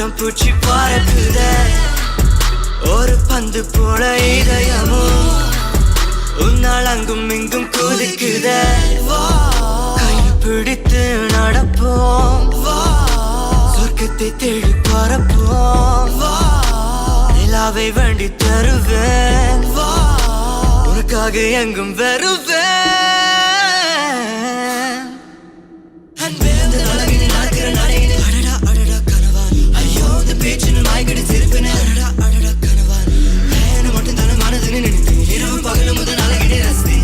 பட்டம் பூச்சி பறக்குதே ஒரு பந்து போல இதயமும் உன்னால் அங்கும் இங்கும் குதிக்குதே கை பிடித்து நடப்போம் சொர்க்கத்தை தேடி பறப்போம் நிலாவை வேண்டி தருவேன் உனக்காக எங்கும் வருவேன் அன்பே அந்த அழகினில் நடக்கிற நடையினு அடடா அடடா கனவான் ஐயோ இந்த பேச்சினில் மாய்கடி சிரிப்பினு அடடா அடடா கனவான் ஏன மட்டும் தானே மனதில் நினைத்து இரவு பகலும் முதல் அழகினை ரசி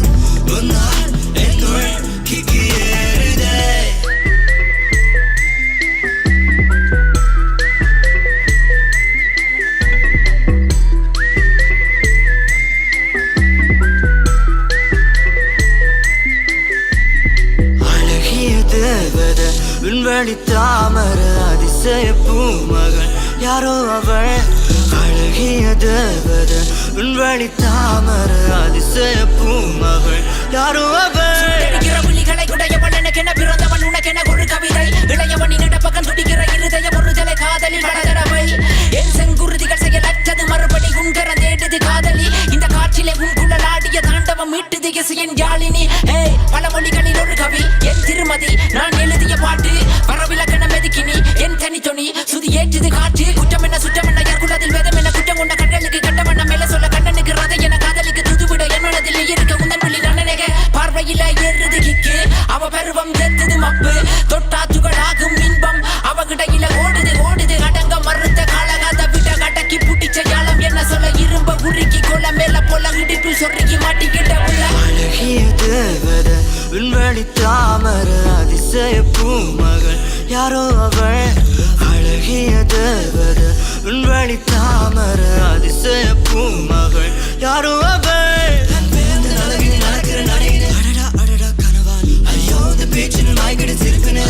ஒன்னால் என்னுள் கிக்கி ஏறுதே விண்வெளி தாமர அதிசய பூமகள் யாரோ அவள் அழகிய தேவத விண்வெளி தாமர அதிசய பூமகள் யாரோ அவள் புலிகளை உடையவன் எனக்கென பிறந்தவன் உனக்கென ஒரு கவிதை இளையவனின் இடப்பக்கம் துடிக்கிற இருதயம் ஒரு தலை காதலில் வளரவை என் செங்குருதிகள் செயலற்றது மறுபடி உங்கரம் தேடுது காதலி இந்த காற்றிலே உன் குழல் ஆடிய தாண்டவம் மீட்டுது இசையின் யாழினி பல மொழிகளில் ஒரு கவி என் திருமதி நான் எழுதிய பாட்டு வரவிலக்கணம் எதுக்கினி என் தனித்தொனி சுதி ஏற்றுது காற்று குற்றம் என்ன சுற்றம் என்ன யார் குலத்தில் வேதம் என்ன குற்றம் கொண்ட கண்டலுக்கு கண்டவண்ண மேல சொல்ல கண்ணனுக்கு ரதை என காதலிக்கு துதுவிட என் மனதில் இருக்க உந்தன் புள்ளி நன்னனக பார்வையில ஏறுது கிக்கு அவ பருவம் ஏத்துது மப்பு தொட்டா துகளாகும் இன்பம் அவகிடையில ஓடுது ஓடுது அடங்க மறுத்த காலகாத விட கடக்கி புட்டிச்ச யாழம் என்ன சொல்ல இரும்ப உருக்கி கொள்ள மேல போல இடிப்பில் சொருக்கி மாட்டிக்கிட்ட உள்ள அழகிய தேவத விண்வெளி தாமர அதிசய பூமகள் யாரோ அவள் அழகிய தேவத விண்வெளி தாமர அதிசய பூமகள் யாரோ அவள் அழகினில் நடக்கிற நடையினு அடடா அடடா கனவான் ஐயோ இந்த பேச்சினில் மாய்கடி சிரிப்பினு